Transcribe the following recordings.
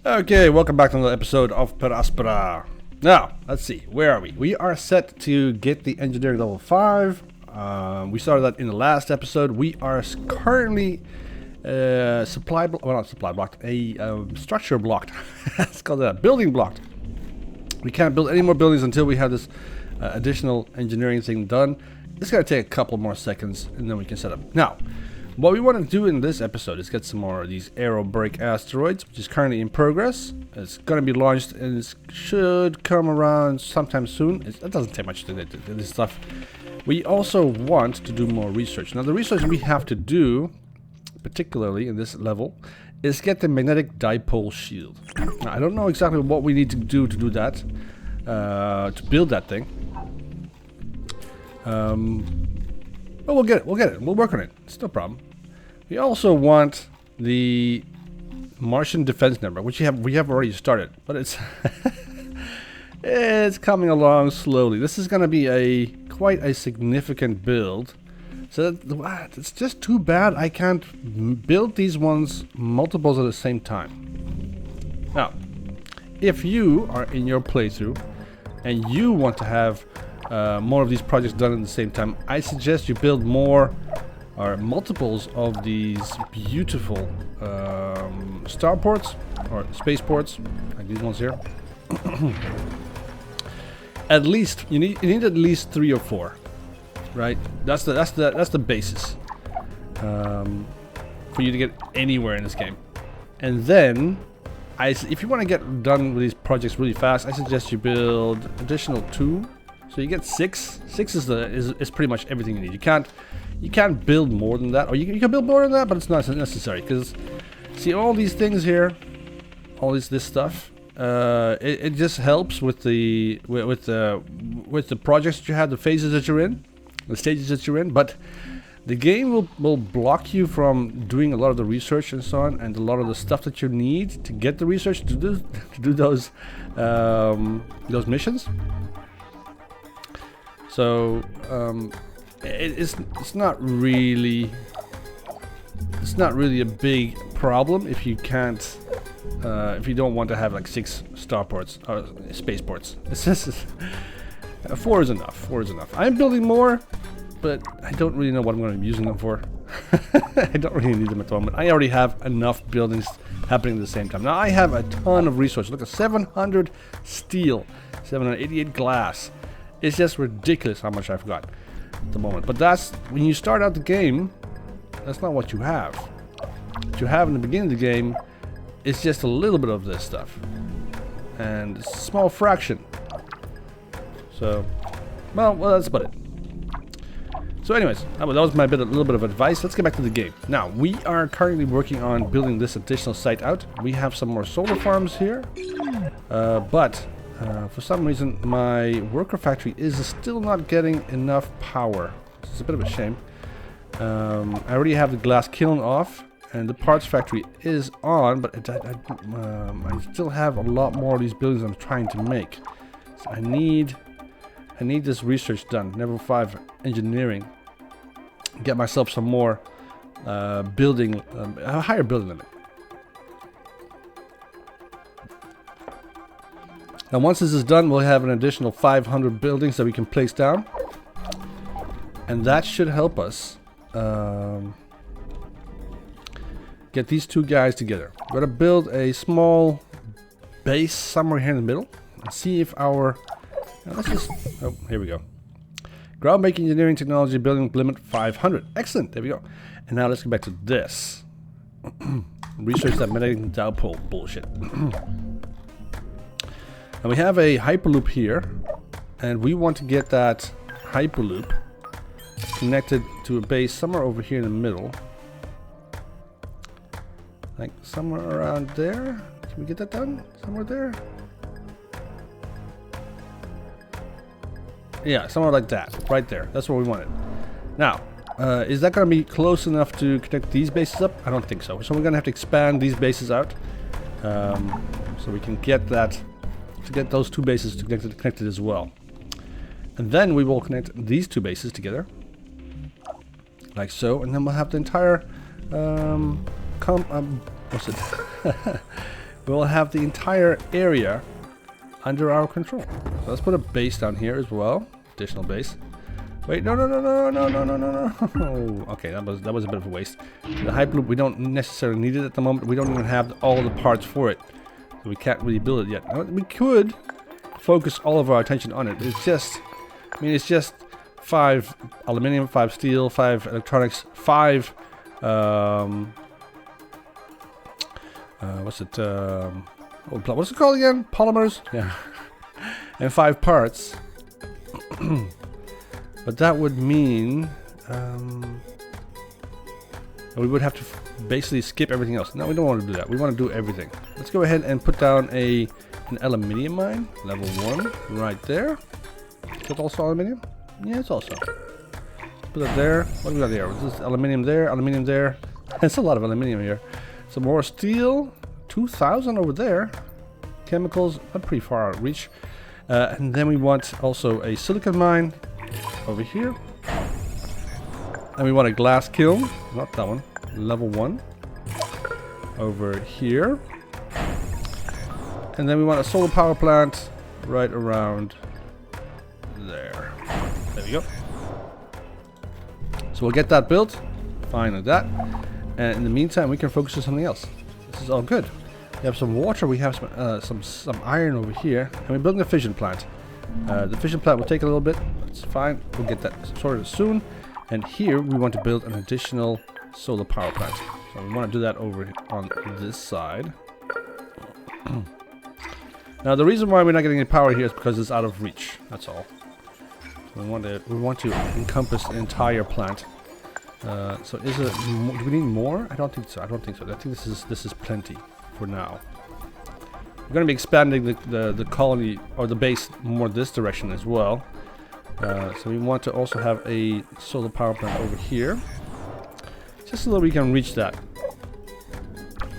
Okay, welcome back to another episode of Aspera. Now, let's see, where are we? We are set to get the engineering level 5. We started that in the last episode. We are currently structure blocked. Let's call that building blocked. We can't build any more buildings until we have this additional engineering thing done. It's gonna take a couple more seconds and then we can set up. Now, what we want to do in this episode is get some more of these aero brake asteroids, which is currently in progress. It's going to be launched and it should come around sometime soon. It doesn't take much to do this stuff. We also want to do more research. Now the research we have to do, particularly in this level, is get the magnetic dipole shield. Now, I don't know exactly what we need to do that, to build that thing. But we'll get it. We'll work on it. It's no problem. We also want the Martian defense number, which we have already started, but it's it's coming along slowly. This is going to be quite a significant build. So it's just too bad I can't build these ones multiples at the same time. Now, if you are in your playthrough and you want to have more of these projects done at the same time, I suggest you build more or multiples of these beautiful starports or spaceports, like these ones here. At least you need at least 3 or 4, right? That's the basis for you to get anywhere in this game. And then, if you want to get done with these projects really fast, I suggest you build additional 2. So you get 6. 6 is pretty much everything you need. You can't build more than that, or you can build more than that, but it's not necessary because see all these things here, all this stuff. It just helps with the projects that you have, the phases that you're in, the stages that you're in. But the game will block you from doing a lot of the research and so on, and a lot of the stuff that you need to get the research to do those missions. So it's not really a big problem if you can't if you don't want to have like 6 starports or spaceports. It's just 4 is enough. 4 is enough. I'm building more, but I don't really know what I'm going to be using them for. I don't really need them at the moment. I already have enough buildings happening at the same time. Now I have a ton of resources. Look at 700 steel, 788 glass. It's just ridiculous how much I've got at the moment. But that's when you start out the game, that's not what you have. What you have in the beginning of the game is just a little bit of this stuff. And it's a small fraction. So, well, that's about it. So anyways, that was my little bit of advice. Let's get back to the game. Now, we are currently working on building this additional site out. We have some more solar farms here. But for some reason, my worker factory is still not getting enough power. It's a bit of a shame. I already have the glass kiln off, and the parts factory is on, but I still have a lot more of these buildings I'm trying to make. So I need this research done. Level 5 engineering. Get myself some more building, a higher building limit. Now once this is done, we'll have an additional 500 buildings that we can place down. And that should help us get these 2 guys together. We're going to build a small base somewhere here in the middle. And see if our... oh, here we go. Groundbreaking engineering technology building limit 500. Excellent, there we go. And now let's get back to this. Research that magnetic dipole bullshit. And we have a hyperloop here, and we want to get that hyperloop connected to a base somewhere over here in the middle. Like somewhere around there. Can we get that done? Somewhere there? Yeah, somewhere like that. Right there. That's where we want it. Now, is that going to be close enough to connect these bases up? I don't think so. So we're going to have to expand these bases out. So we can get that... to get those 2 bases connected as well. And then we will connect these 2 bases together. Like so. And then we'll have the entire... what's it? we'll have the entire area under our control. So let's put a base down here as well. Additional base. Wait, no. Okay, that was a bit of a waste. The Hyperloop, we don't necessarily need it at the moment. We don't even have all the parts for it. So we can't really build it yet. Now, we could focus all of our attention on it. It's just, I mean, it's just 5 aluminium, 5 steel, 5 electronics, 5 what's it called again? Polymers? Yeah. And 5 parts. But that would mean we would have to basically skip everything else. No, we don't want to do that. We want to do everything. Let's go ahead and put down an aluminium mine, level 1, right there. Is that also aluminium? Yeah, it's also. Put it there. What do we got there? This is aluminium there, aluminium there. There's a lot of aluminium here. Some more steel, 2,000 over there. Chemicals, not pretty far out reach. And then we want also a silicon mine over here. And we want a glass kiln, not that one, level 1 over here. And then we want a solar power plant right around there. There we go. So we'll get that built. Fine with that. And in the meantime, we can focus on something else. This is all good. We have some water. We have some iron over here, and we're building a fission plant. The fission plant will take a little bit. It's fine. We'll get that sorted soon. And here we want to build an additional solar power plant. So we want to do that over on this side. Now the reason why we're not getting any power here is because it's out of reach. That's all. So we want to encompass the entire plant. So is it? Do we need more? I don't think so. I think this is plenty for now. We're going to be expanding the colony or the base more this direction as well. So we want to also have a solar power plant over here, just so that we can reach that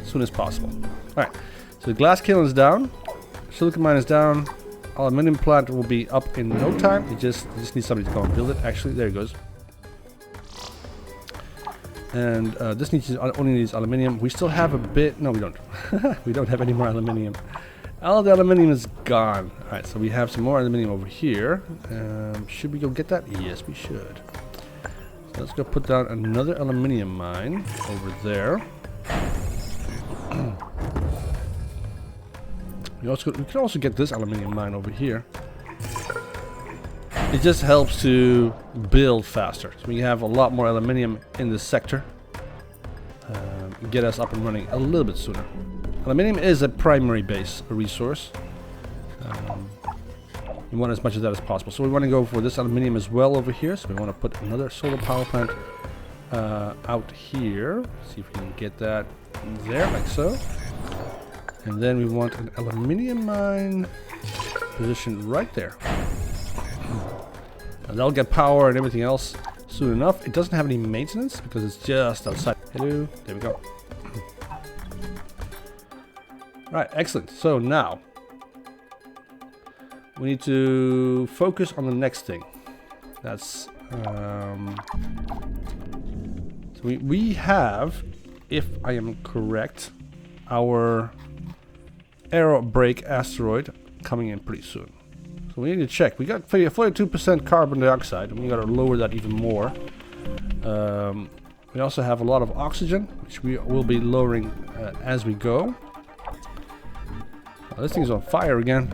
as soon as possible. All right. So the glass kiln is down, silicon mine is down, aluminium plant will be up in no time. You just need somebody to go and build it. Actually, there it goes. And this only needs aluminium. We still have a bit. No, we don't. We don't have any more aluminium. All the aluminium is gone. All right, so we have some more aluminium over here. Should we go get that? Yes, we should. So let's go put down another aluminium mine over there. We can also get this aluminium mine over here. It just helps to build faster. So we have a lot more aluminium in this sector. Get us up and running a little bit sooner. Aluminium is a primary base resource. We want as much of that as possible. So we want to go for this aluminium as well over here. So we want to put another solar power plant out here. See if we can get that there, like so. And then we want an aluminium mine positioned right there. And that'll get power and everything else soon enough. It doesn't have any maintenance because it's just outside. Hello, there we go. Right, excellent. So now we need to focus on the next thing. That's so we have, if I am correct, our aero brake asteroid coming in pretty soon. So we need to check. We got 42% carbon dioxide, and we got to lower that even more. We also have a lot of oxygen, which we will be lowering as we go. This thing's on fire again.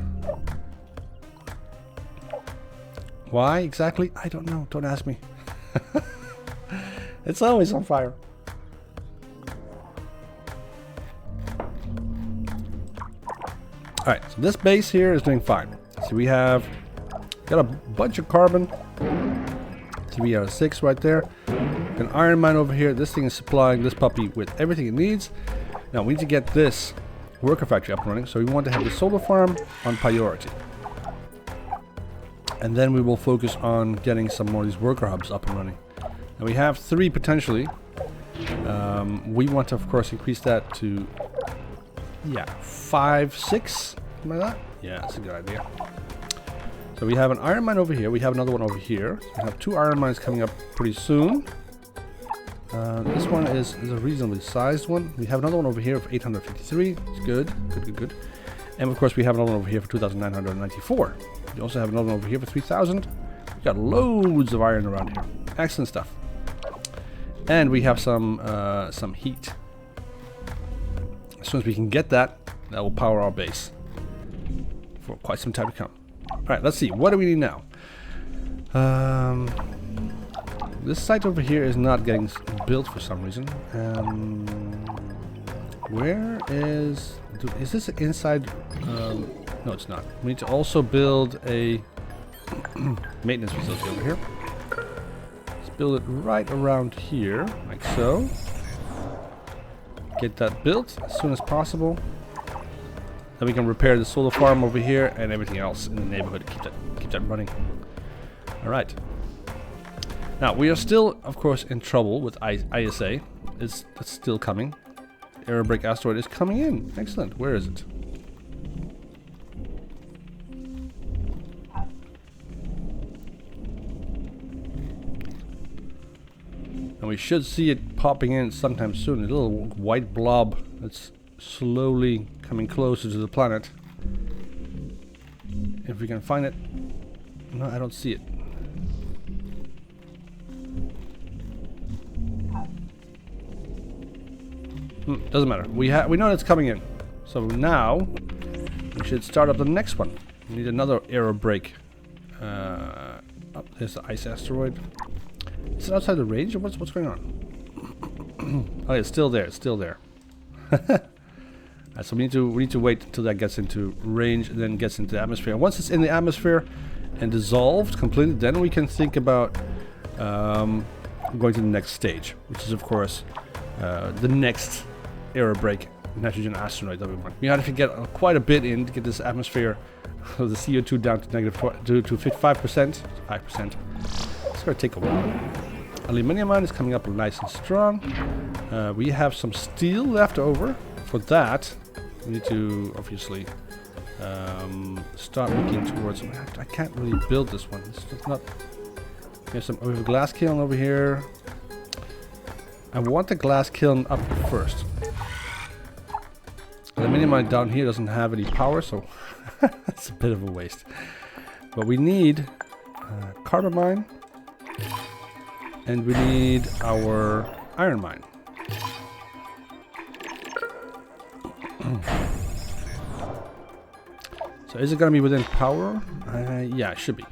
Why exactly? I don't know. Don't ask me. It's always on fire. Alright, so this base here is doing fine. So we got a bunch of carbon. 3 out of 6 right there. An iron mine over here. This thing is supplying this puppy with everything it needs. Now we need to get this worker factory up and running, so we want to have the solar farm on priority. And then we will focus on getting some more of these worker hubs up and running. Now we have 3 potentially. We want to of course increase that to 5, 6, something like that. Yeah, that's a good idea. So we have an iron mine over here. We have another one over here. So we have 2 iron mines coming up pretty soon. This one is a reasonably sized one. We have another one over here of 853. It's good. Good. And of course we have another one over here for 2,994. We also have another one over here for 3,000. We've got loads of iron around here. Excellent stuff. And we have some heat. As soon as we can get that, that will power our base for quite some time to come. Alright, let's see. What do we need now? This site over here is not getting built for some reason. Where is... Is this inside... no, it's not. We need to also build a maintenance facility over here. Let's build it right around here, like so. Get that built as soon as possible. Then we can repair the solar farm over here and everything else in the neighborhood. Keep that running. Alright. Now, we are still, of course, in trouble with ISA. It's still coming. Aerobrake asteroid is coming in. Excellent. Where is it? And we should see it popping in sometime soon. A little white blob that's slowly coming closer to the planet. If we can find it. No, I don't see it. Doesn't matter. We know it's coming in. So now we should start up the next one. We need another aerobrake. Oh, there's the ice asteroid. Is it outside the range or what's going on? Oh, it's still there. It's still there. So we need to wait until that gets into range and then gets into the atmosphere. And once it's in the atmosphere and dissolved completely, then we can think about going to the next stage, which is of course the next aerobrake nitrogen asteroid that we want. We have to get quite a bit in to get this atmosphere of the CO2 down to to 55%. 5%. It's going to take a while. Aluminium mine is coming up nice and strong. We have some steel left over. For that, we need to obviously start looking towards. I can't really build this one. It's not. We have a glass kiln over here. I want the glass kiln up first. The aluminium mine down here doesn't have any power, so it's a bit of a waste. But we need carbon mine, and we need our iron mine. So is it going to be within power? Yeah, it should be.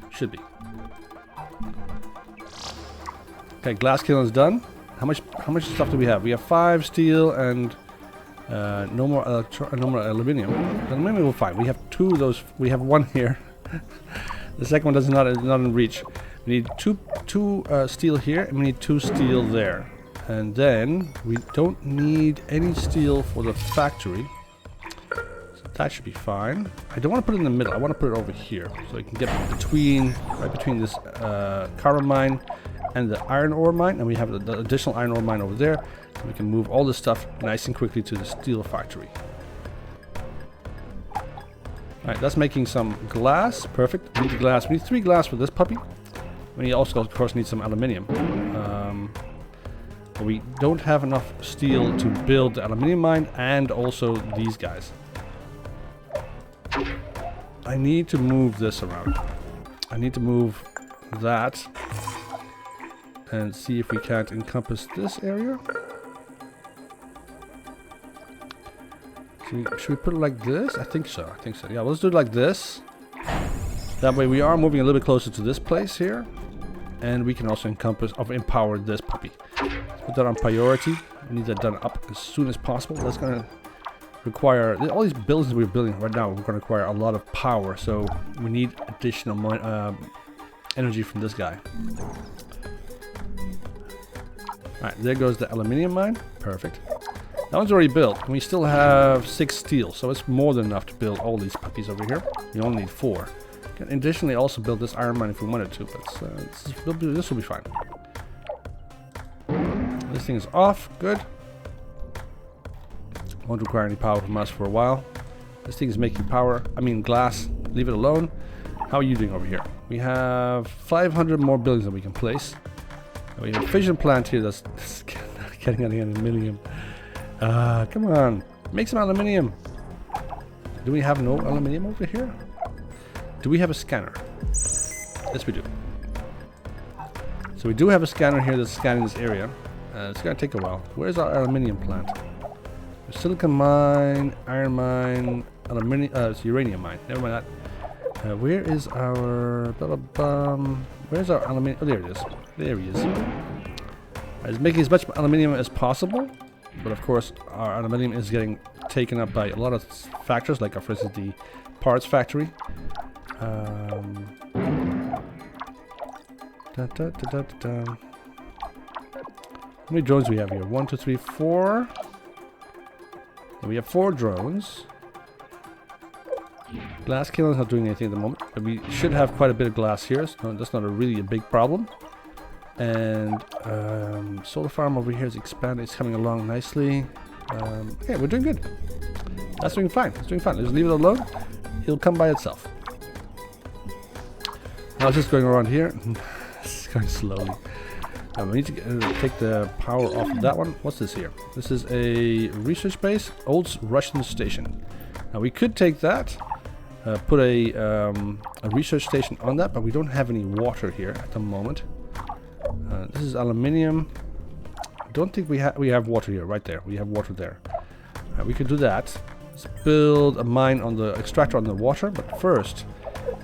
Okay, glass kiln is done. How much stuff do we have? We have 5 steel and no more aluminium. Aluminium we'll find. We have 2 of those. We have 1 here. The second one is not in reach. We need two steel here, and we need 2 steel there. And then we don't need any steel for the factory. So that should be fine. I don't want to put it in the middle. I want to put it over here, so we can get right between this carbon mine and the iron ore mine, and we have the additional iron ore mine over there. So we can move all this stuff nice and quickly to the steel factory. Alright, that's making some glass. Perfect. We need glass. We need 3 glass for this puppy. We also, of course, need some aluminium. But we don't have enough steel to build the aluminium mine and also these guys. I need to move this around. I need to move that and see if we can't encompass this area. Should we put it like this? I think so. Yeah, let's do it like this. That way we are moving a little bit closer to this place here. And we can also empower this puppy. Let's put that on priority. We need that done up as soon as possible. That's going to require... all these buildings we're building right now, we're going to require a lot of power. So we need additional energy from this guy. Alright, there goes the aluminium mine. Perfect. That one's already built. And we still have 6 steel. So it's more than enough to build all these puppies over here. We only need 4. Can additionally also build this iron mine if we wanted to, but this will be fine. This thing is off. Good. Won't require any power from us for a while. This thing is making power. I mean glass. Leave it alone. How are you doing over here? We have 500 more buildings that we can place. We have a fission plant here that's getting any aluminium. Come on. Make some aluminium. Do we have no aluminium over here? Do we have a scanner? Yes, we do. So we do have a scanner here that's scanning this area. It's going to take a while. Where's our aluminium plant? Silicon mine, iron mine, aluminium, it's uranium mine. Never mind that. Where is our... where's our aluminium? Oh, there it is. There he is. It's making as much aluminium as possible. But of course, our aluminium is getting taken up by a lot of factors, like for instance the parts factory. How many drones do we have here? 1, 2, 3, 4. And we have 4 drones. Glass kiln is not doing anything at the moment, but we should have quite a bit of glass here, so that's not really a big problem. And solar farm over here is expanding, it's coming along nicely. Okay, we're doing good. That's doing fine. It's doing fine. Let's leave it alone. It'll come by itself. Now it's just going around here. It's going slowly. We need to take the power off of that one. What's this here? This is a research base, old Russian station. Now we could take that, put a research station on that, but we don't have any water here at the moment. This is aluminium. I don't think we have water here. Right there, we have water there. We could do that. Let's build a mine on the extractor on the water, but first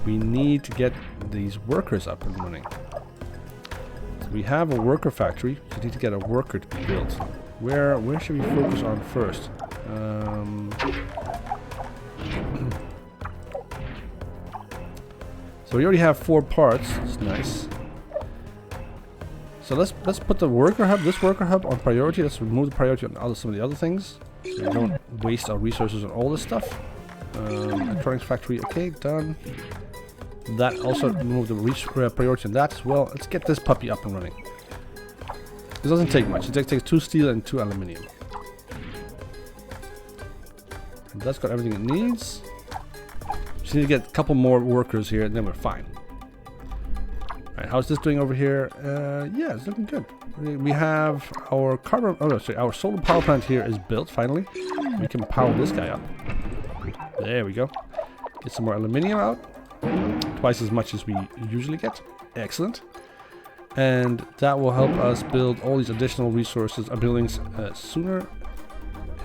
we need to get these workers up and running. We have a worker factory, so we need to get a worker to be built. Where should we focus on first? So we already have 4 parts. That's nice. So let's put the worker hub, this worker hub, on priority. Let's remove the priority on some of the other things, so we don't waste our resources on all this stuff. Electronics factory, okay, done. That also remove the priority on that as well. Let's get this puppy up and running. It doesn't take much. It takes 2 steel and 2 aluminium. And that's got everything it needs. Just need to get a couple more workers here, and then we're fine. Alright, how's this doing over here? Yeah, it's looking good. We have our carbon. Oh no, sorry, our solar power plant here is built finally. We can power this guy up. There we go. Get some more aluminium out. Twice as much as we usually get. Excellent. And that will help us build all these additional resources, buildings sooner,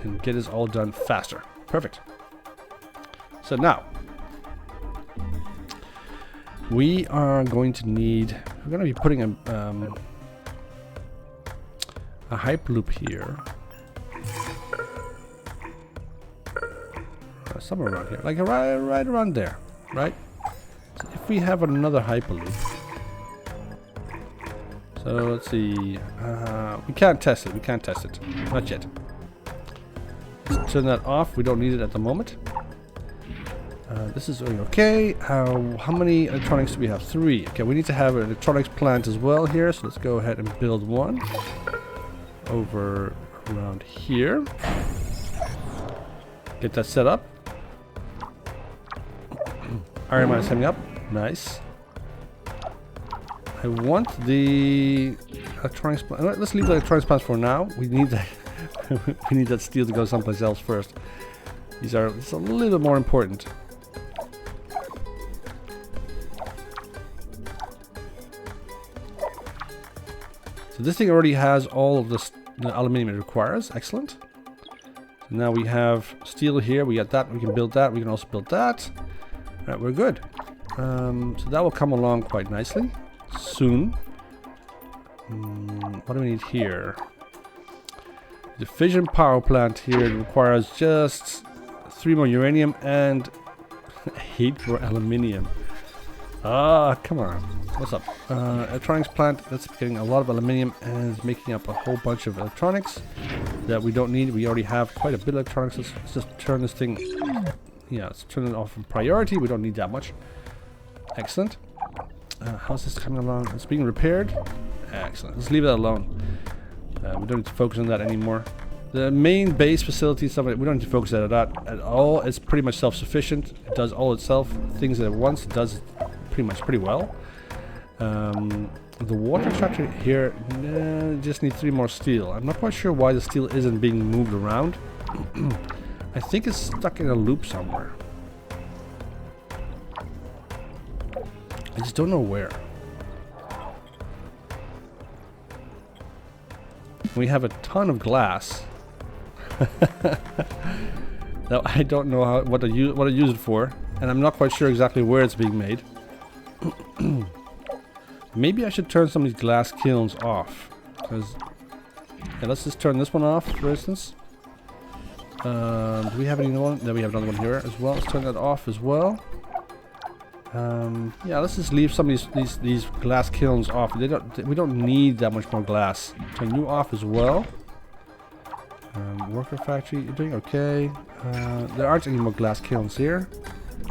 and get this all done faster. Perfect. So now we are going to need. We're going to be putting a hyperloop here, somewhere around here, like right around there, right? So if we have another hyperloop, so let's see. We can't test it. We can't test it. Not yet. Let's turn that off. We don't need it at the moment. This is okay. How many electronics do we have? 3. Okay, we need to have an electronics plant as well here. So let's go ahead and build one over around here. Get that set up. Iron mine is coming up. Nice. I want the electronics plant. Let's leave the electronics plant for now. We need that. We need that steel to go someplace else first. It's a little more important. So this thing already has all of the aluminium it requires. Excellent. So now we have steel here. We got that. We can build that. We can also build that. All right, we're good. So that will come along quite nicely soon. What do we need here? The fission power plant here requires just 3 more uranium and 8 more aluminium. Ah, come on. What's up? Electronics plant, that's getting a lot of aluminium and is making up a whole bunch of electronics that we don't need. We already have quite a bit of electronics. Let's just turn this thing. Yeah, let's turn it off from priority. We don't need that much. Excellent. How's this coming along? It's being repaired. Excellent. Let's leave that alone. We don't need to focus on that anymore. The main base facility, stuff like that, we don't need to focus on that at all. It's pretty much self-sufficient. It does all itself. Things that it wants, it does pretty well. The water extractor here just needs 3 more steel. I'm not quite sure why the steel isn't being moved around. I think it's stuck in a loop somewhere. I just don't know where. We have a ton of glass. Now I don't know what to use it for, and I'm not quite sure exactly where it's being made. Maybe I should turn some of these glass kilns off. Because, yeah, let's just turn this one off, for instance. Do we have any one? No, we have another one here as well. Let's turn that off as well. Yeah, let's just leave some of these glass kilns off. We don't need that much more glass. Turn you off as well. Worker factory, you're doing okay. There aren't any more glass kilns here.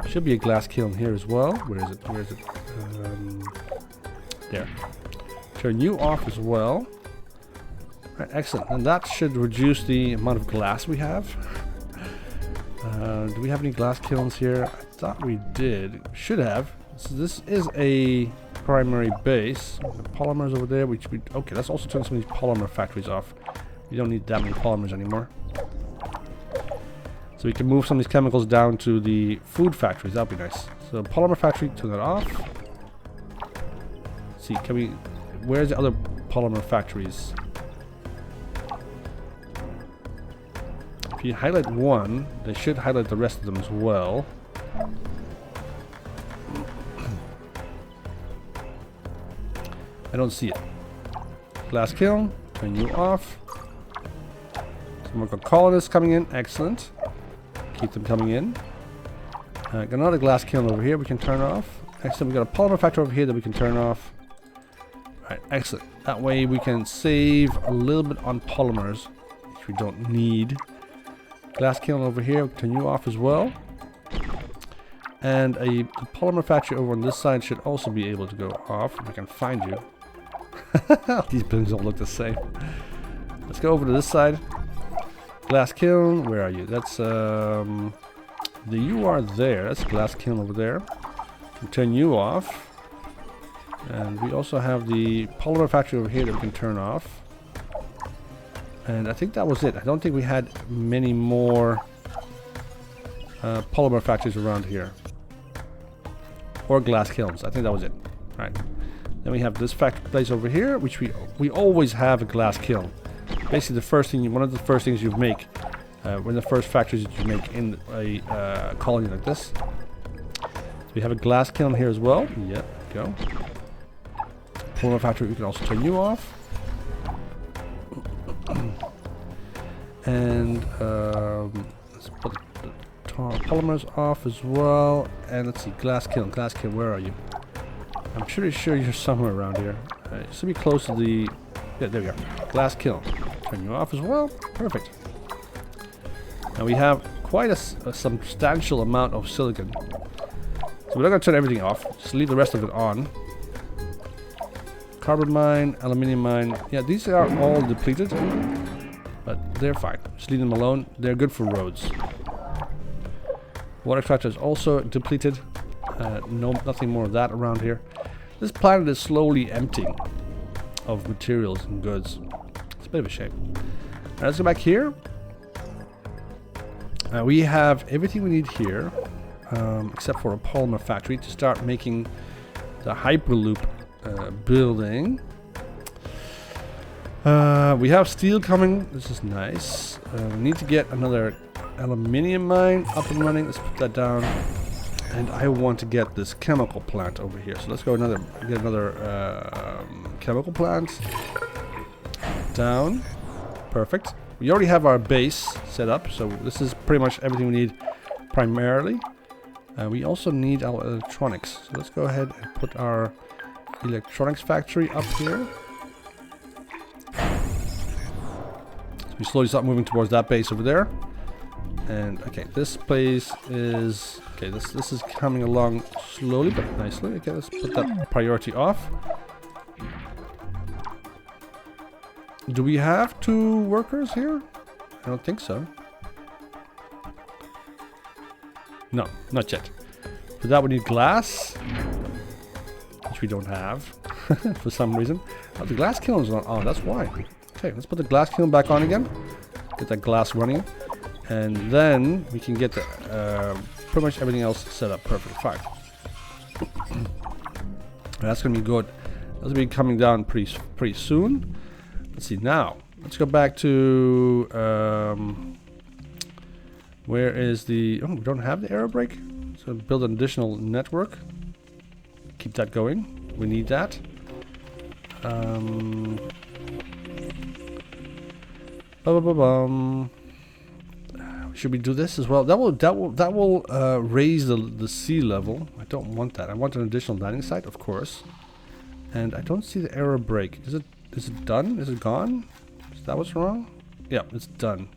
Should be a glass kiln here as well. Where is it? Where is it? There. Turn you off as well. Right, excellent. And that should reduce the amount of glass we have. Do we have any glass kilns here? I thought we did. Should have. So this is a primary base. The polymers over there. Okay, let's also turn some of these polymer factories off. We don't need that many polymers anymore. So we can move some of these chemicals down to the food factories. That'd be nice. So polymer factory, turn that off. Let's see, can we... Where's the other polymer factories? If you highlight one, they should highlight the rest of them as well. I don't see it. Glass kiln, turn you off. Some more colonists coming in, excellent. Keep them coming in. Got another glass kiln over here we can turn off. Excellent, we got a polymer factory over here that we can turn off. Alright, excellent. That way we can save a little bit on polymers, which we don't need. Glass kiln over here, we can turn you off as well. And a polymer factory over on this side should also be able to go off, if we can find you. These buildings all look the same. Let's go over to this side. Glass kiln, where are you? That's, you are there. That's a glass kiln over there. We'll turn you off. And we also have the polymer factory over here that we can turn off. And I think that was it. I don't think we had many more polymer factories around here. Or glass kilns. I think that was it. Right. Then we have this place over here, which we always have a glass kiln. Basically, one of the first things you make, one of the first factories that you make in a colony like this. So we have a glass kiln here as well. Yep, go. Polymer factory, we can also turn you off. And let's put the polymers off as well. And let's see, glass kiln, where are you? I'm pretty sure you're somewhere around here. It should be close to the... Yeah, there we go. Glass kiln. Turn you off as well. Perfect. Now we have quite a substantial amount of silicon. So we're not going to turn everything off. Just leave the rest of it on. Carbon mine, aluminium mine. Yeah, these are all depleted. But they're fine. Just leave them alone. They're good for roads. Water extractor is also depleted. Nothing more of that around here. This planet is slowly emptying of materials and goods. It's a bit of a shame. Now let's go back here. We have everything we need here, except for a polymer factory to start making the Hyperloop building. We have steel coming. This is nice. We need to get another aluminium mine up and running. Let's put that down. And I want to get this chemical plant over here. So let's go get another chemical plant. Down. Perfect. We already have our base set up. So this is pretty much everything we need primarily. We also need our electronics. So let's go ahead and put our electronics factory up here. So we slowly start moving towards that base over there. And okay, this place is... Okay, this is coming along slowly but nicely. Okay, let's put that priority off. Do we have 2 workers here? I don't think so. No, not yet. For that we need glass, which we don't have. for some reason. Oh, the glass kiln is not on. That's why. Okay, let's put the glass kiln back on again. Get that glass running. And then we can get the, pretty much everything else set up perfect. Fine. That's going to be good. That's going to be coming down pretty soon. Let's see now. Let's go back to... where is the... Oh, we don't have the arrow break. So build an additional network. Keep that going. We need that. Should we do this as well? That will raise the sea level. I don't want that. I want an additional landing site, of course. And I don't see the arrow break. Is it done? Is it gone? Is that what's wrong? Yeah, it's done.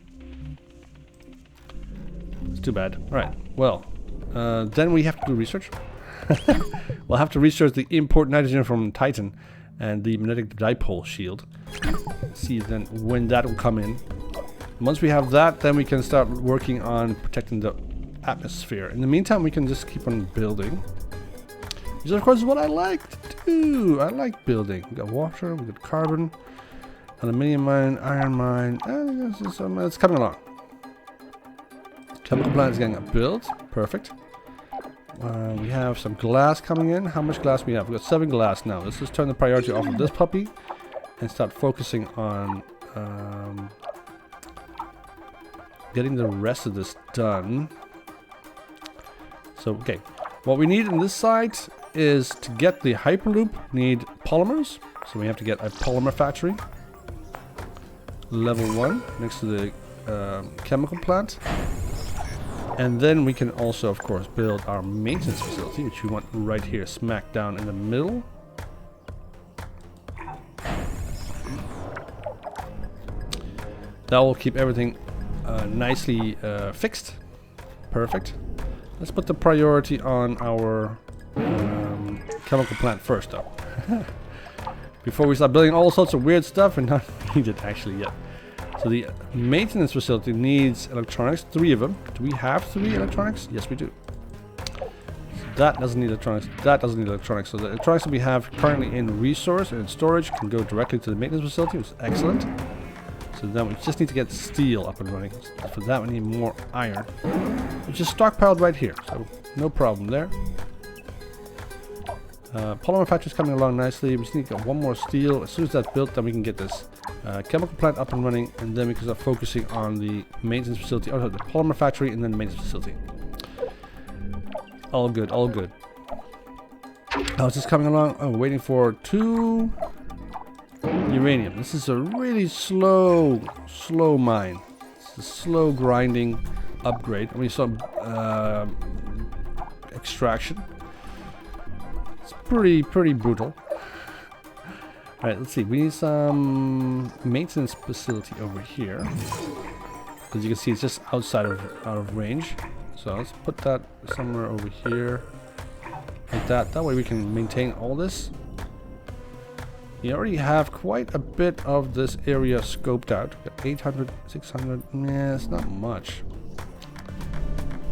It's too bad. All right. Well, then we have to do research. We'll have to research the import nitrogen from Titan and the magnetic dipole shield. See then when that will come in. Once we have that, then we can start working on protecting the atmosphere. In the meantime, we can just keep on building. Which of course is what I like to do. I like building. We got water, we got carbon, aluminium mine, iron mine. It's coming along. Chemical plant is getting built. Perfect. We have some glass coming in. How much glass we have? We've got 7 glass now. Let's just turn the priority off of this puppy and start focusing on getting the rest of this done. So, okay. What we need in this site is to get the Hyperloop, we need polymers. So we have to get a polymer factory. Level 1 next to the chemical plant. And then we can also, of course, build our maintenance facility, which we want right here, smack down in the middle. That will keep everything nicely fixed. Perfect. Let's put the priority on our chemical plant first, though. Before we start building all sorts of weird stuff and not need it actually yet. So the maintenance facility needs electronics, 3 of them. Do we have 3 electronics? Yes, we do. So that doesn't need electronics. That doesn't need electronics. So the electronics that we have currently in resource and in storage can go directly to the maintenance facility, which is excellent. So then we just need to get steel up and running. So for that we need more iron, which is stockpiled right here. So no problem there. Polymer factory is coming along nicely. We just need to get 1 more steel. As soon as that's built, then we can get this chemical plant up and running, and then we can start focusing on the maintenance facility. Oh, the polymer factory and then the maintenance facility. All good, all good. Oh, it's just coming along. Oh, we're waiting for 2 uranium. This is a really slow mine. It's a slow grinding upgrade. I mean, some extraction. It's pretty brutal. Alright, let's see. We need some maintenance facility over here. As you can see, it's just outside of out of range. So let's put that somewhere over here. Like that. That way we can maintain all this. You already have quite a bit of this area scoped out. Got 800, 600. Yeah, it's not much.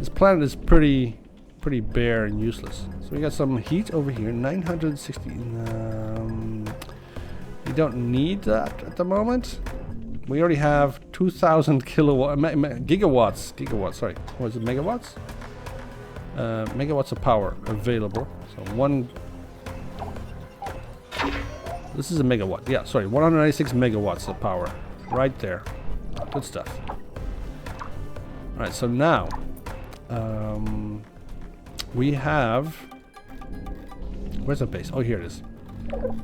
This planet is pretty bare and useless. So we got some heat over here. 960. We don't need that at the moment. We already have 2,000 gigawatts. Sorry, what is it? Megawatts? Megawatts of power available. So this is a megawatt. Yeah, sorry, 196 megawatts of power, right there. Good stuff. All right, so now we have. Where's the base? Oh, here it is.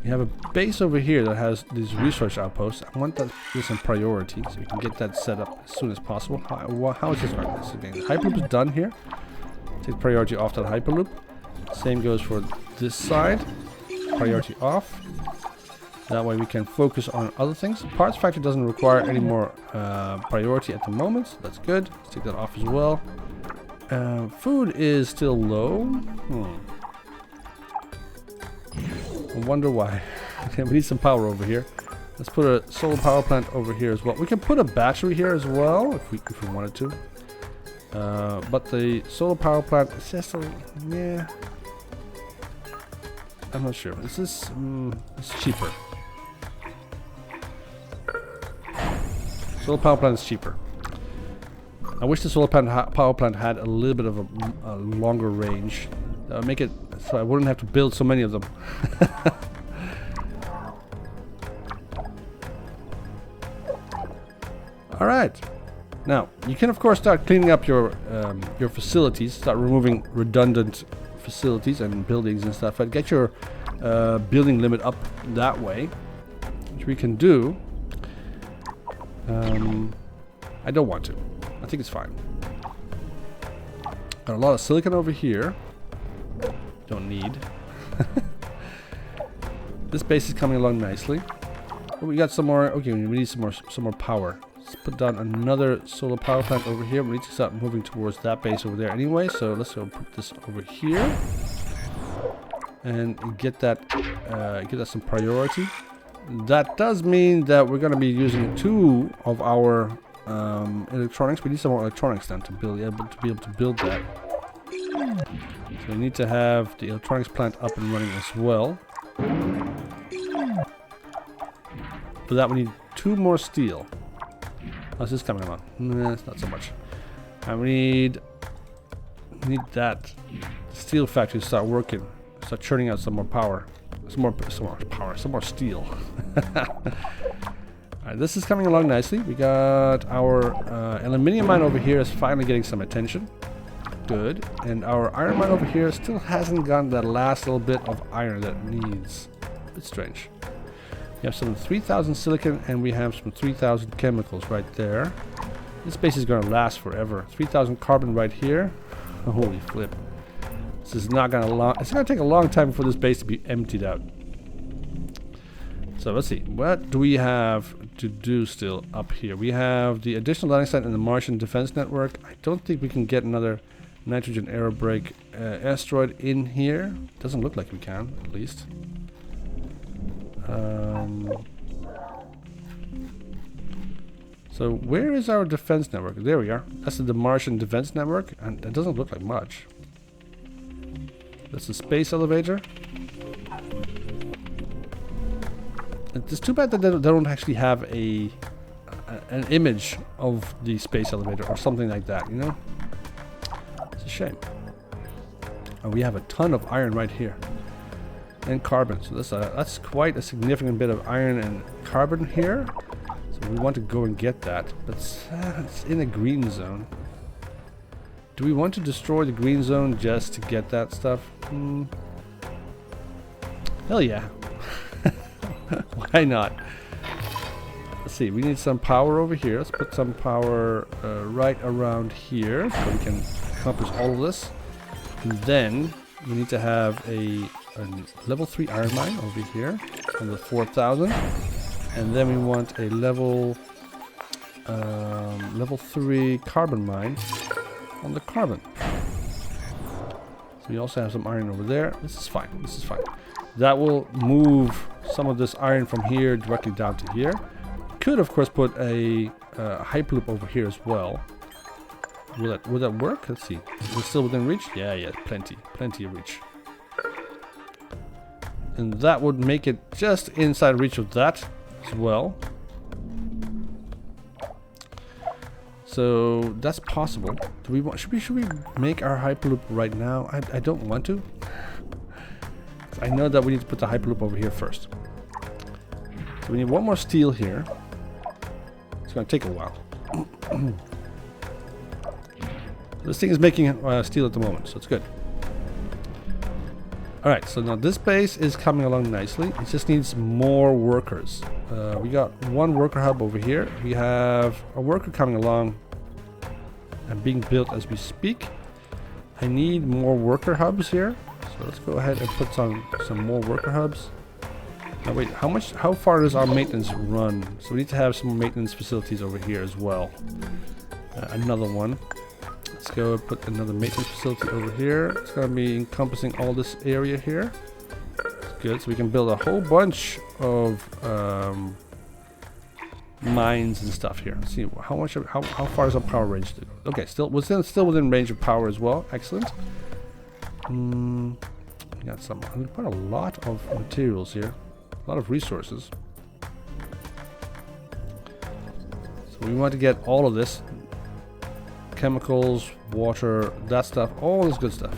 We have a base over here that has these research outposts. I want that this in priority, so we can get that set up as soon as possible. How is this going? This again. The Hyperloop is done here. Take priority off that Hyperloop. Same goes for this side. Priority off. That way we can focus on other things. Parts factory doesn't require any more priority at the moment, so that's good. Let's take that off as well. Food is still low. I wonder why. Okay, we need some power over here. Let's put a solar power plant over here as well. We can put a battery here as well if we wanted to. But the solar power plant is just a, yeah. I'm not sure. This is it's cheaper. Solar power plant is cheaper. I wish the solar power plant had a little bit of a longer range. That would make it so I wouldn't have to build so many of them. All right. Now you can of course start cleaning up your facilities. Start removing redundant facilities and buildings and stuff. And get your building limit up that way, which we can do. I don't want to. I think it's fine. Got a lot of silicon over here. Don't need. This base is coming along nicely. Oh, we got some more. Okay, we need some more power. Let's put down another solar power plant over here. We need to start moving towards that base over there anyway. So let's go put this over here and get that some priority. That does mean that we're going to be using 2 of our electronics. We need some more electronics then to be able to build that. So we need to have the electronics plant up and running as well. For that we need 2 more steel. How's this coming along? Nah, it's not so much. And we need that steel factory to start working. Start churning out some more power. Some more steel. Alright, this is coming along nicely. We got our aluminium mine over here is finally getting some attention. Good. And our iron mine over here still hasn't gotten that last little bit of iron that it needs. A bit strange. We have some 3,000 silicon and we have some 3,000 chemicals right there. This base is going to last forever. 3,000 carbon right here. Holy flip. This is not going to it's going to take a long time for this base to be emptied out. So let's see. What do we have to do still up here? We have the additional landing site in the Martian defense network. I don't think we can get another nitrogen aerobrake asteroid in here. Doesn't look like we can, at least. So where is our defense network? There we are. That's the Martian defense network, and it doesn't look like much. That's the space elevator. It's too bad that they don't actually have an image of the space elevator or something like that, you know? It's a shame. And we have a ton of iron right here. And carbon. So that's quite a significant bit of iron and carbon here. So we want to go and get that. But it's in a green zone. Do we want to destroy the green zone just to get that stuff? Hell yeah. Why not? Let's see, we need some power over here. Let's put some power right around here so we can accomplish all of this. And then we need to have a level 3 iron mine over here on the 4,000. And then we want a level 3 carbon mine on the carbon. So we also have some iron over there. This is fine. This is fine. That will move some of this iron from here directly down to here. Could of course put a hyperloop over here as well. Will that work? Let's see. Is it still within reach? Yeah, plenty of reach. And that would make it just inside reach of that as well. So that's possible. Do we want? Should we make our hyperloop right now? I don't want to. I know that we need to put the hyperloop over here first. So we need 1 more steel here. It's going to take a while. This thing is making steel at the moment, so it's good. Alright, so now this base is coming along nicely. It just needs more workers. We got 1 worker hub over here. We have a worker coming along and being built as we speak. I need more worker hubs here. So let's go ahead and put some more worker hubs. Now wait, how far does our maintenance run? So we need to have some maintenance facilities over here as well. Another one. Let's go and put another maintenance facility over here. It's going to be encompassing all this area here. That's good. So we can build a whole bunch of mines and stuff here. Let's see how far is our power range to go? Okay, still within range of power as well. Excellent. We got quite a lot of materials here. A lot of resources. So we want to get all of this. Chemicals, water, that stuff, all this good stuff.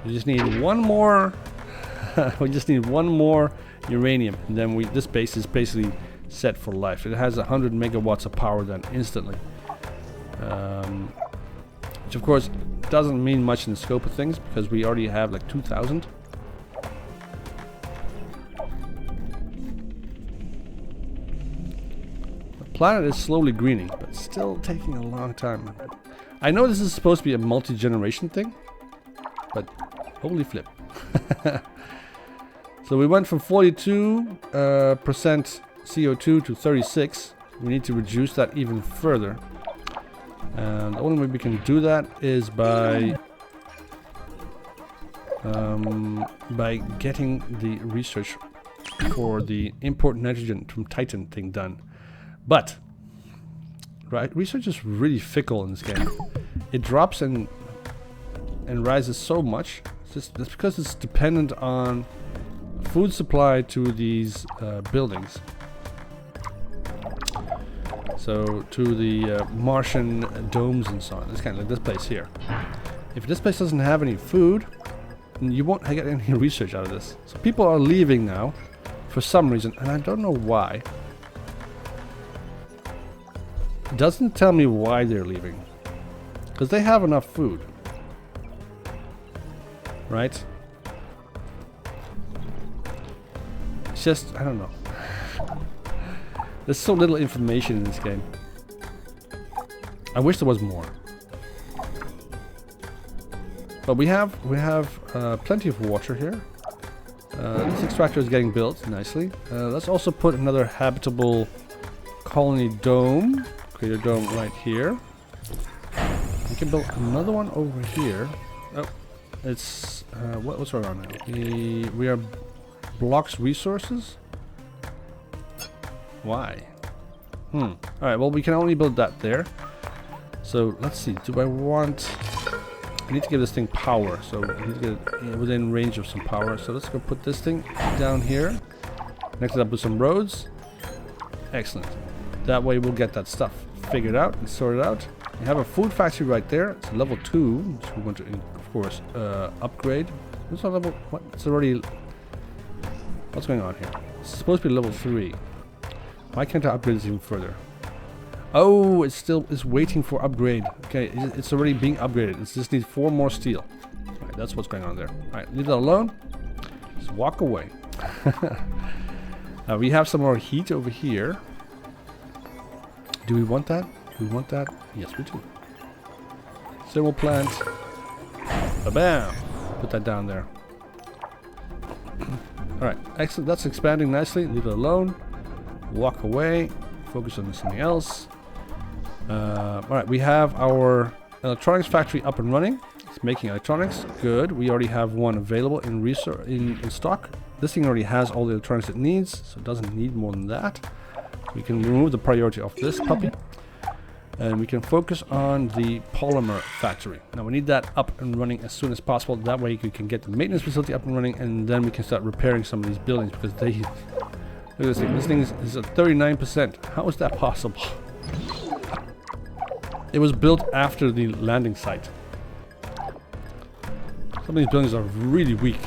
We just need one more. We just need one more uranium, and then this base is basically set for life. It has 100 megawatts of power then instantly, which of course doesn't mean much in the scope of things because we already have like 2,000. The planet is slowly greening, but still taking a long time. I know this is supposed to be a multi-generation thing, but holy flip. So we went from 42% CO2 to 36. We need to reduce that even further. And the only way we can do that is by getting the research for the import nitrogen from Titan thing done. But research is really fickle in this game. It drops and rises so much. That's because it's dependent on food supply to these buildings. So to the Martian domes and so on. It's kind of like this place here. If this place doesn't have any food, you won't get any research out of this. So people are leaving now for some reason, and I don't know why. It doesn't tell me why they're leaving. Because they have enough food. Right? It's just, I don't know. There's so little information in this game. I wish there was more. But we have plenty of water here. This extractor is getting built nicely. Let's also put another habitable colony dome. Create a dome right here. We can build another one over here. Oh, it's what's going on now? We are blocks resources. Why? All right. Well, we can only build that there. So let's see. Do I want? I need to give this thing power. So I need to get it within range of some power. So let's go put this thing down here. Next it up with some roads. Excellent. That way we'll get that stuff figured out and sorted out. We have a food factory right there. It's a level 2, so we want to, of course, upgrade. It's not level. What? It's already. What's going on here? It's supposed to be level 3. Why can't I upgrade this even further? Oh, it's waiting for upgrade. Okay, it's already being upgraded. It just needs 4 more steel. All right, that's what's going on there. All right, leave that alone. Just walk away. We have some more heat over here. Do we want that? Do we want that? Yes, we do. Civil plant. Ba-bam! Put that down there. Alright, excellent. That's expanding nicely. Leave it alone. Walk away. Focus on something else. Alright, we have our electronics factory up and running. It's making electronics. Good. We already have one available in stock. This thing already has all the electronics it needs, so it doesn't need more than that. We can remove the priority of this puppy. And we can focus on the polymer factory. Now we need that up and running as soon as possible. That way we can get the maintenance facility up and running, and then we can start repairing some of these buildings because they... Look at this thing. This thing is at 39%. How is that possible? It was built after the landing site. Some of these buildings are really weak.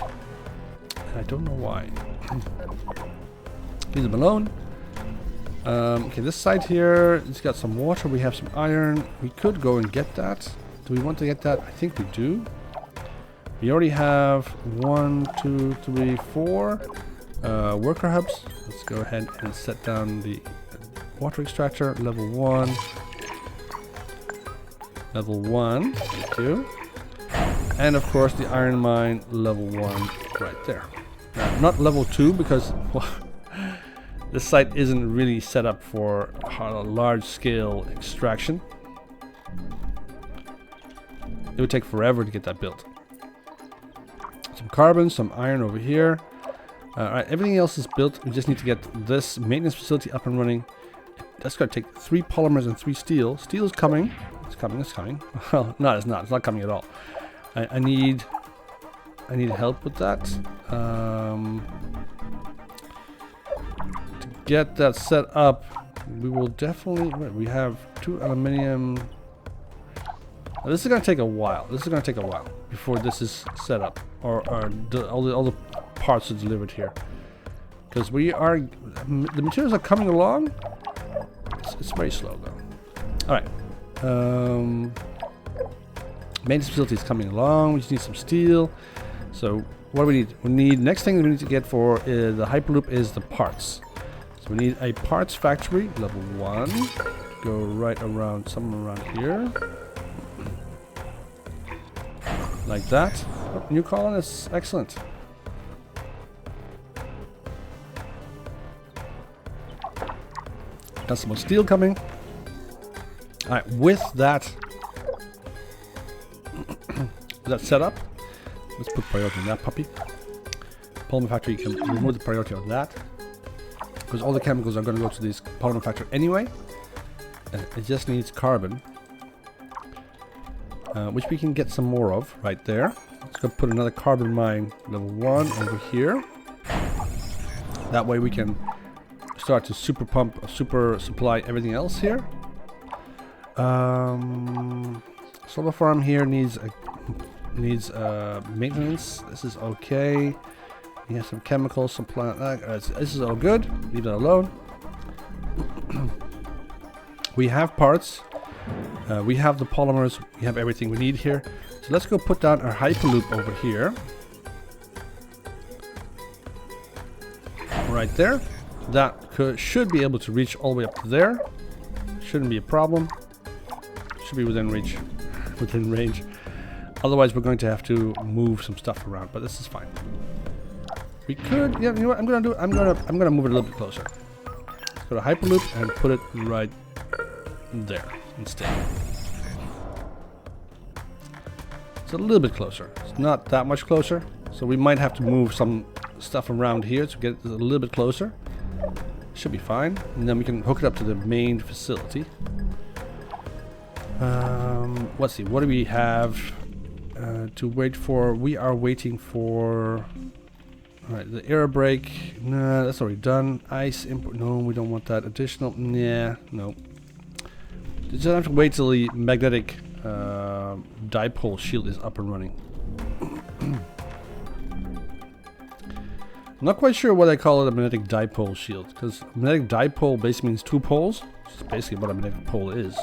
And I don't know why. Leave them alone. Okay, this side here, it's got some water. We have some iron. We could go and get that. Do we want to get that? I think we do. We already have 1, 2, 3, 4 worker hubs. Let's go ahead and set down the water extractor. Level 1. Level 1. Thank you. And of course the iron mine, level 1 right there. Now, not level 2 because... well, this site isn't really set up for a large-scale extraction. It would take forever to get that built. Some carbon, some iron over here. Alright, everything else is built. We just need to get this maintenance facility up and running. That's going to take 3 polymers and 3 steel. Steel is coming. It's coming, it's coming. Well, no, it's not. It's not coming at all. I need help with that. To get that set up, we will definitely... Wait, we have 2 aluminium... Now, this is going to take a while. This is going to take a while before this is set up. Or all the parts are delivered here. Because we are... The materials are coming along. It's very slow, though. Alright. Maintenance facility is coming along. We just need some steel. So what do we need? We need... Next thing we need to get for the Hyperloop is the parts. So we need a parts factory, level 1. Go right around, somewhere around here. Like that. Oh, new colony is excellent. Got some more steel coming. Alright, with that set up, let's put priority on that puppy. Polymer factory, you can remove the priority on that. Because all the chemicals are going to go to this polymer factory anyway. It just needs carbon. Which we can get some more of right there. Let's go put another carbon mine level 1 over here. That way we can start to super pump, super supply everything else here. Solar farm here needs maintenance. This is okay. We have some chemicals, some plant. This is all good. Leave that alone. We have parts. We have the polymers. We have everything we need here. So let's go put down our Hyperloop over here. Right there. That should be able to reach all the way up to there. Shouldn't be a problem. Should be within reach. Within range. Otherwise we're going to have to move some stuff around, but this is fine. We could, yeah, you know what I'm gonna do? I'm gonna move it a little bit closer. Let's go to Hyperloop and put it right there instead. It's a little bit closer. It's not that much closer, so we might have to move some stuff around here to get it a little bit closer. Should be fine, and then we can hook it up to the main facility. Let's see, what do we have to wait for? We are waiting for... Alright, the air brake. Nah, that's already done. Ice import. No, we don't want that. Additional. Nah, no. Just have to wait till the magnetic dipole shield is up and running. I'm not quite sure what I call it a magnetic dipole shield, because magnetic dipole basically means 2 poles, which is basically what a magnetic pole is.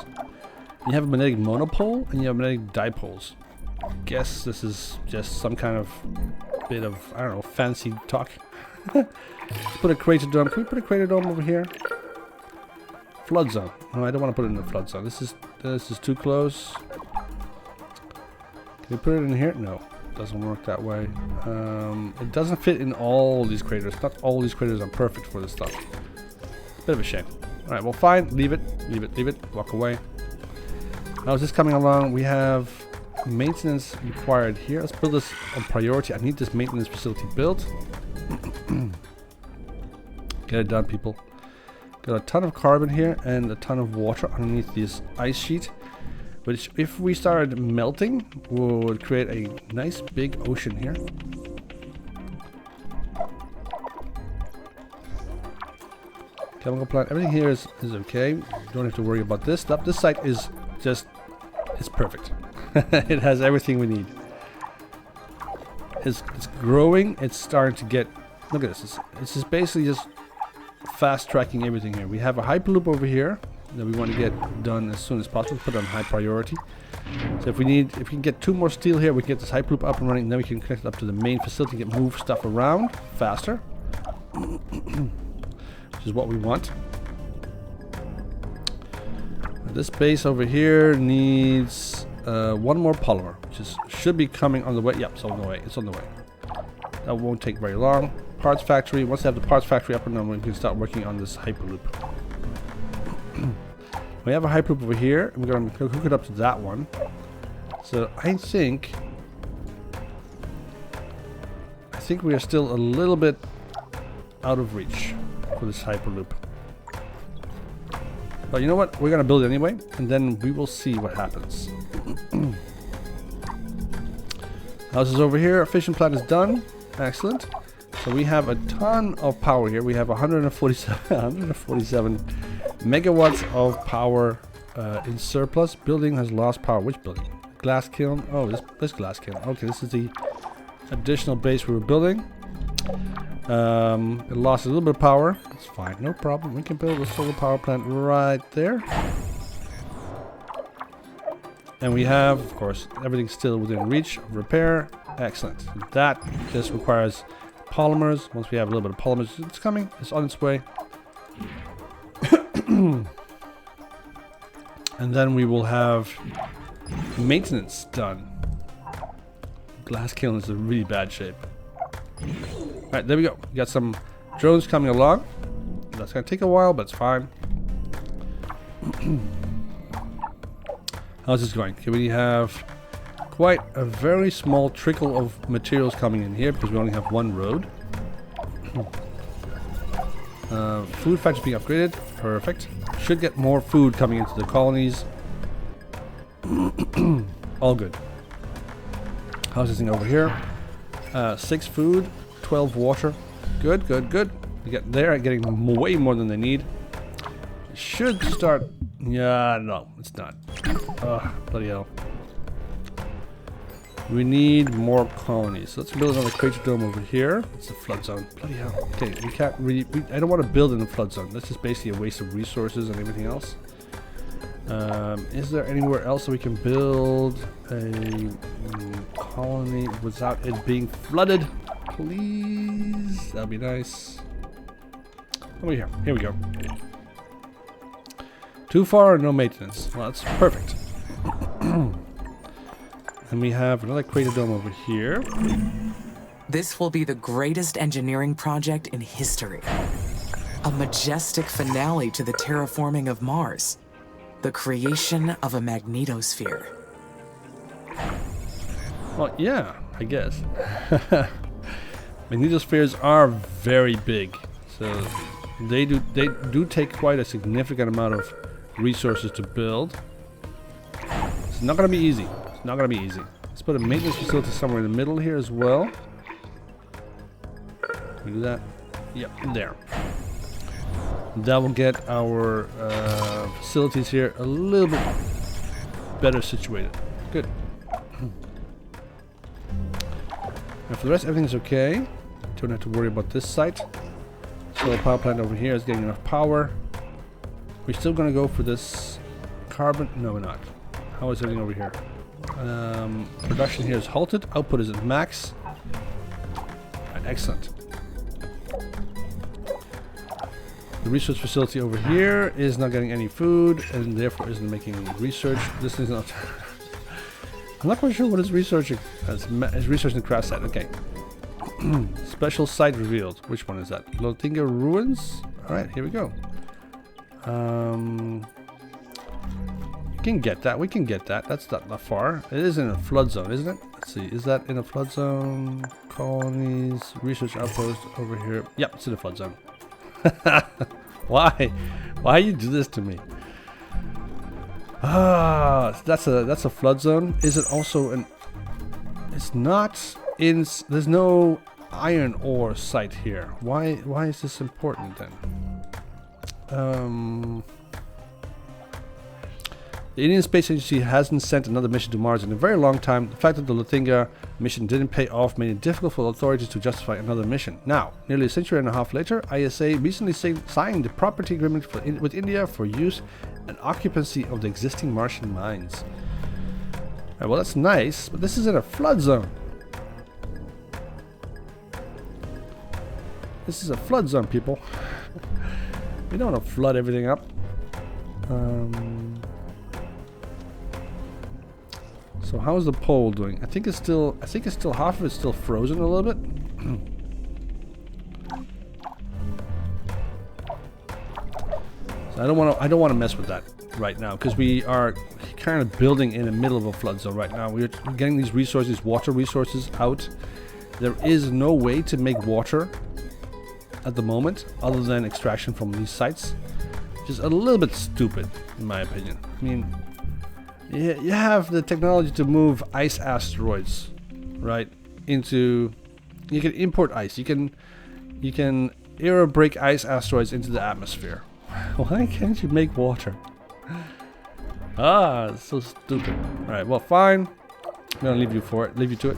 You have a magnetic monopole and you have magnetic dipoles. I guess this is just some kind of bit of, I don't know, fancy talk. Let's put a crater dome. Can we put a crater dome over here? Flood zone. No, I don't want to put it in the flood zone. This is too close. Can we put it in here? No, it doesn't work that way. It doesn't fit in all these craters. Not all these craters are perfect for this stuff. Bit of a shame. All right, well, fine. Leave it. Leave it. Leave it. Walk away. Now, is this coming along? We have maintenance required here. Let's build this on priority. I need this maintenance facility built. Get it done, people. Got a ton of carbon here and a ton of water underneath this ice sheet, which if we started melting would create a nice big ocean here. Chemical plant, everything here is okay. Don't have to worry about this stuff. This site is just, it's perfect. It has everything we need. It's growing. It's starting to get, look at this. It's just basically just fast tracking everything here. We have a Hyperloop over here that we want to get done as soon as possible. Put it on high priority. So if we can get 2 more steel here, we can get this Hyperloop up and running, and then we can connect it up to the main facility and move stuff around faster. Which is what we want. This base over here needs 1 more polymer, which should be coming on the way. Yep, it's on the way. It's on the way. That won't take very long. Parts factory. Once they have the parts factory up and running, we can start working on this Hyperloop. We have a Hyperloop over here, and we're going to hook it up to that one. So I think we are still a little bit out of reach for this Hyperloop. But you know what? We're gonna build it anyway, and then we will see what happens. Houses over here. Fission plant is done. Excellent. So we have a ton of power here. We have 147 megawatts of power in surplus. Building has lost power. Which building? Glass kiln. Oh, this glass kiln. Okay, this is the additional base we were building. It lost a little bit of power. It's fine, no problem. We can build a solar power plant right there. And we have, of course, everything still within reach of repair. Excellent. That just requires polymers. Once we have a little bit of polymers, it's coming. It's on its way. And then we will have maintenance done. Glass kiln is in really bad shape. Alright, there we go. We got some drones coming along. That's gonna take a while, but it's fine. How's this going? Okay, we have quite a very small trickle of materials coming in here because we only have one road. Food factory being upgraded. Perfect. Should get more food coming into the colonies. All good. How's this thing over here? 6 food, 12 water. Good, good, good. They're getting way more than they need. It should start. Yeah, no, it's not. Bloody hell. We need more colonies. So let's build another crater dome over here. It's a flood zone. Bloody hell. Okay, we can't really. I don't want to build in a flood zone. That's just basically a waste of resources and everything else. Is there anywhere else that we can build a colony without it being flooded? Please, that'd be nice. Over here. Here we go. Too far, no maintenance. Well, that's perfect. And we have another crater dome over here. This will be the greatest engineering project in history. A majestic finale to the terraforming of Mars. The creation of a magnetosphere. Well, yeah, I guess. Magnetospheres are very big, so they do take quite a significant amount of resources to build. It's not gonna be easy. It's not gonna be easy. Let's put a maintenance facility somewhere in the middle here as well. Can we do that? Yep, there. That will get our facilities here a little bit better situated. Good. And for the rest, everything's okay. Don't have to worry about this site. Solar power plant over here is getting enough power. We're still gonna go for this carbon. No, we're not. How is everything over here? Production here is halted. Output is at max. Right, excellent. The research facility over here is not getting any food and therefore isn't making research. This is not. I'm not quite sure what it's researching. It's researching the crash site. Okay. Special site revealed. Which one is that? Lotinga ruins. All right, here we go. We can get that. We can get that. That's not that far. It is in a flood zone, isn't it? Let's see. Is that in a flood zone? Colonies, research outpost over here. Yep, it's in a flood zone. Why? Why you do this to me? Ah, that's a flood zone. Is it also an? It's not in. There's no iron ore site here. Why is this important then? The Indian Space Agency hasn't sent another mission to Mars in a very long time. The fact that the Lotinga mission didn't pay off made it difficult for authorities to justify another mission. Now, nearly a century and a half later, ISA recently signed the property agreement with India for use and occupancy of the existing Martian mines. Right, well, that's nice, but this is in a flood zone. This is a flood zone, people. We don't want to flood everything up. So how is the pole doing? I think it's still half of it's still frozen a little bit. So I don't want to mess with that right now because we are kind of building in the middle of a flood zone right now. We're getting these resources, water resources out. There is no way to make water at the moment other than extraction from these sites. Just a little bit stupid, in my opinion. I mean, you have the technology to move ice asteroids, right? Into, you can import ice. You can aerobrake ice asteroids into the atmosphere. Why can't you make water? Ah, it's so stupid. All right, well, fine. I'm gonna leave you to it.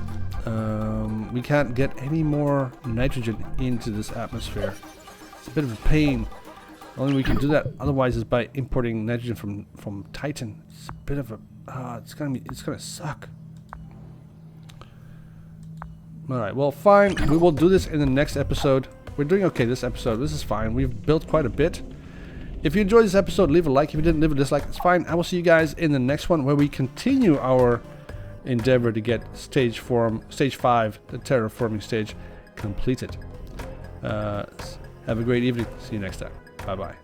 We can't get any more nitrogen into this atmosphere. It's a bit of a pain. Only we can do that otherwise is by importing nitrogen from Titan. It's a bit of a it's gonna suck. Alright, well fine. We will do this in the next episode. We're doing okay this episode. This is fine. We've built quite a bit. If you enjoyed this episode, leave a like. If you didn't, leave a dislike. It's fine. I will see you guys in the next one where we continue our endeavor to get stage 5, the terraforming stage, completed. Have a great evening. See you next time. Bye bye.